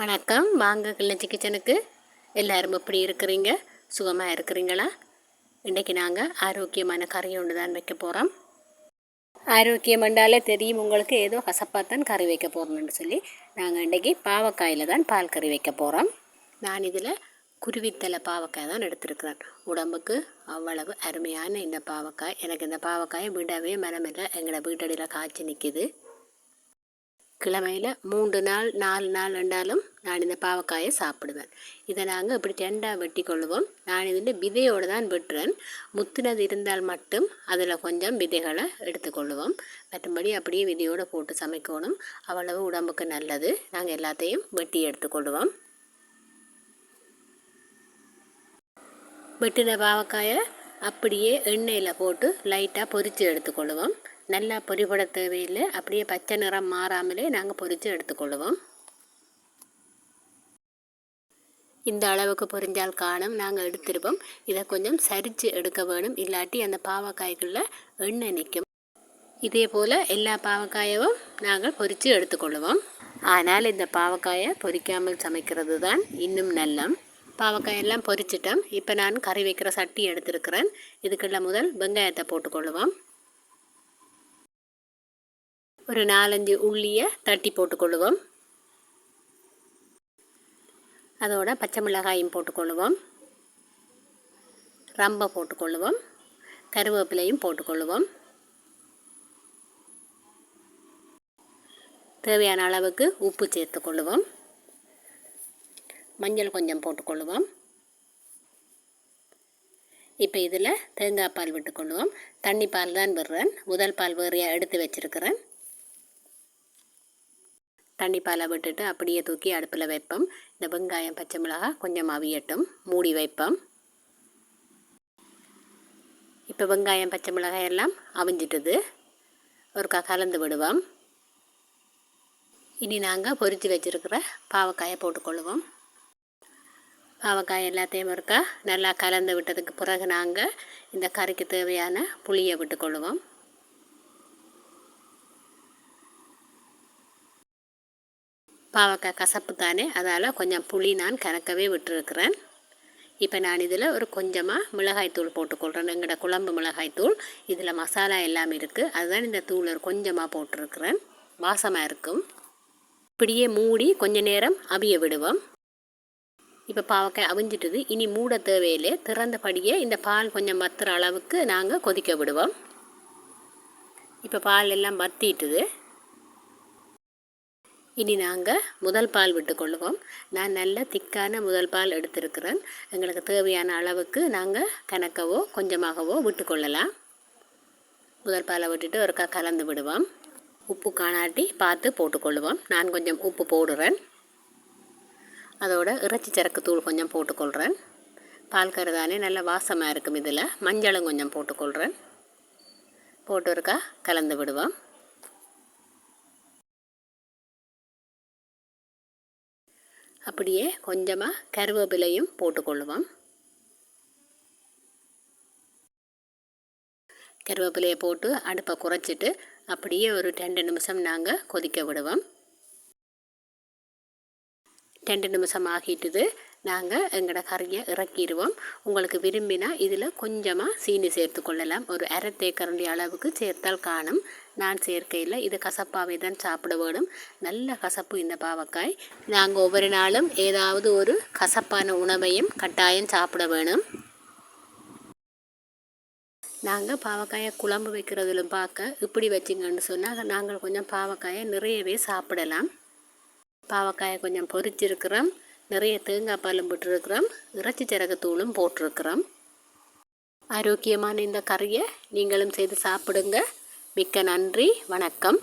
வணக்கம். வாங்க கிளிநொச்சி கிச்சனுக்கு. எல்லோரும் எப்படி இருக்கிறீங்க? சுகமாக இருக்கிறீங்களா? இன்றைக்கி நாங்கள் ஆரோக்கியமான கறி ஒன்று தான் வைக்க போகிறோம். ஆரோக்கியம் என்றாலே தெரியும் உங்களுக்கு, ஏதோ கசப்பாத்தான் கறி வைக்க போகிறோம்னு சொல்லி நாங்கள் இன்றைக்கி பாவக்காயில் தான் பால் கறி வைக்க போகிறோம். நான் இதில் குருவித்தலை பாவக்காய் தான் எடுத்துருக்கிறேன். உடம்புக்கு அவ்வளவு அருமையான இந்த பாவக்காய். எனக்கு இந்த பாவக்காயை விடவே மனமில்லை. எங்களோட வீட்டடியில் காய்ச்சி நிற்கிது. கிழமையில் 3 நாள் 4 நாள் ரெண்டாலும் நான் இந்த பாவக்காயை சாப்பிடுவேன். இதை நாங்கள் இப்படி 2ஆக வெட்டி கொள்ளுவோம். நான் இதில் விதையோடு தான் வெட்டுறேன். முத்துனது இருந்தால் மட்டும் அதில் கொஞ்சம் விதைகளை எடுத்துக்கொள்ளுவோம். மற்றபடி அப்படியே விதையோடு போட்டு சமைக்கணும். அவ்வளவு உடம்புக்கு நல்லது. நாங்கள் எல்லாத்தையும் வெட்டி எடுத்துக்கொள்ளுவோம். வெட்டின பாவக்காயை அப்படியே எண்ணெயில் போட்டு லைட்டாக பொரித்து எடுத்துக்கொள்ளுவோம். நல்லா பொரிபட தேவையில்லை. அப்படியே பச்சை நிறம் மாறாமலே நாங்கள் பொரித்து எடுத்துக்கொள்ளுவோம். இந்த அளவுக்கு பொரிஞ்சால் காணும் நாங்கள் எடுத்துருப்போம். இதை கொஞ்சம் சரித்து எடுக்க வேணும், இல்லாட்டி அந்த பாவக்காய்க்குள்ளே எண்ணெய் நிற்கும். இதே போல் எல்லா பாவக்காயும் நாங்கள் பொரித்து எடுத்துக்கொள்ளுவோம். ஆனால் இந்த பாவக்காயை பொரிக்காமல் சமைக்கிறது தான் இன்னும் நல்லம். பாவக்காயெல்லாம் பொரிச்சிட்டோம். இப்போ நான் கறி வைக்கிற சட்டி எடுத்துருக்கிறேன். இதுக்குள்ள முதல் வெங்காயத்தை போட்டுக்கொள்ளுவோம். ஒரு 4-5 உள்ளியை தட்டி போட்டுக்கொள்ளுவோம். அதோட பச்சை மிளகாயும் போட்டுக்கொள்ளுவோம். ரம்பை போட்டுக்கொள்ளுவோம். கருவேப்பிலையும் போட்டுக்கொள்ளுவோம். தேவையான அளவுக்கு உப்பு சேர்த்துக்கொள்ளுவோம். மஞ்சள் கொஞ்சம் போட்டுக்கொள்ளுவோம். இப்போ இதில் தேங்காய் பால் விட்டுக்கொள்ளுவோம். தண்ணி பால் தான் விடுறேன். முதல் பால் வேறையாக எடுத்து வச்சுருக்கிறேன். தண்ணி பாலை விட்டுட்டு அப்படியே தூக்கி அடுப்பில் வைப்போம். இந்த வெங்காயம் பச்சை மிளகாய் கொஞ்சம் அவியட்டும், மூடி வைப்போம். இப்போ வெங்காயம் பச்சை மிளகாய் எல்லாம் அவிஞ்சிட்டுது. ஒருக்கா கலந்து விடுவோம். இனி நாங்கள் பொரித்து வச்சுருக்கிற பாவக்காயை போட்டுக்கொள்ளுவோம். பாவக்காய் எல்லாத்தையும் ஒருக்கா நல்லா கலந்து விட்டதுக்கு பிறகு நாங்கள் இந்த கறிக்கு தேவையான புளியை விட்டுக்கொள்ளுவோம். பாவக்காய் கசப்பு தானே, அதால் கொஞ்சம் புளி நான் கணக்கவே விட்டுருக்கிறேன். இப்போ நான் இதில் ஒரு கொஞ்சமாக மிளகாய்த்தூள் போட்டுக்கொள்கிறேன். எங்களோட குழம்பு மிளகாய்த்தூள். இதில் மசாலா எல்லாம் இருக்குது. அதுதான் இந்த தூள் ஒரு கொஞ்சமாக போட்டிருக்கிறேன். வாசமாக இருக்கும். இப்படியே மூடி கொஞ்ச நேரம் அவிய விடுவோம். இப்போ பாவக்காய் அவிஞ்சிட்டுது. இனி மூட தேவையில்லை. திறந்தபடியே இந்த பால் கொஞ்சம் வத்துற அளவுக்கு நாங்கள் கொதிக்க விடுவோம். இப்போ பால் எல்லாம் வத்திட்டுது. இனி நாங்கள் முதல் பால் விட்டுக்கொள்ளுவோம். நான் நல்ல திக்கான முதல் பால் எடுத்திருக்கிறேன். எங்களுக்கு தேவையான அளவுக்கு நாங்கள் கணக்கவோ கொஞ்சமாகவோ விட்டுக்கொள்ளலாம். முதல் பாலை விட்டுட்டு ஒருக்கா கலந்து விடுவோம். உப்பு காணாட்டி பார்த்து போட்டுக்கொள்ளுவோம். நான் கொஞ்சம் உப்பு போடுறேன். அதோட இறைச்சி சரக்கு தூள் கொஞ்சம் போட்டுக்கொள்கிறேன். பால் கருதானே நல்ல வாசமாக இருக்கும். இதில் மஞ்சளும் கொஞ்சம் போட்டுக்கொள்கிறேன். போட்டு ஒருக்கா கலந்து விடுவோம். அப்படியே கொஞ்சமாக கருவேப்பிலையும் போட்டுக்கொள்ளுவோம். கருவேப்பிலையை போட்டு அடுப்பை குறைச்சிட்டு அப்படியே ஒரு 2 நிமிஷம் நாங்கள் கொதிக்க விடுவோம். 2 நிமிஷம் ஆகிட்டுது. நாங்கள் எங்களோட கறியை இறக்கிடுவோம். உங்களுக்கு விரும்பினா இதில் கொஞ்சமாக சீனி சேர்த்து கொள்ளலாம். ஒரு 1/2 தேக்கரண்டி அளவுக்கு சேர்த்தால் காணும். நான் சேர்க்கையில் இது கசப்பாகவே தான் சாப்பிட வேணும். நல்ல கசப்பு இந்த பாவக்காய். நாங்கள் ஒவ்வொரு நாளும் ஏதாவது ஒரு கசப்பான உணவையும் கட்டாயம் சாப்பிட வேணும். நாங்கள் பாவக்காயை குழம்பு வைக்கிறதிலும் பார்க்க இப்படி வச்சிங்கன்னு சொன்னால் நாங்கள் கொஞ்சம் பாவக்காயை நிறையவே சாப்பிடலாம். பாவக்காயை கொஞ்சம் பொரிச்சிருக்கிறோம். நிறைய தேங்காய் பாலும் போட்டிருக்கிறோம். இறைச்சி சரகு தூளும் போட்டிருக்கிறோம். ஆரோக்கியமான இந்த கறியை நீங்களும் செய்து சாப்பிடுங்க. மிக்க நன்றி. வணக்கம்.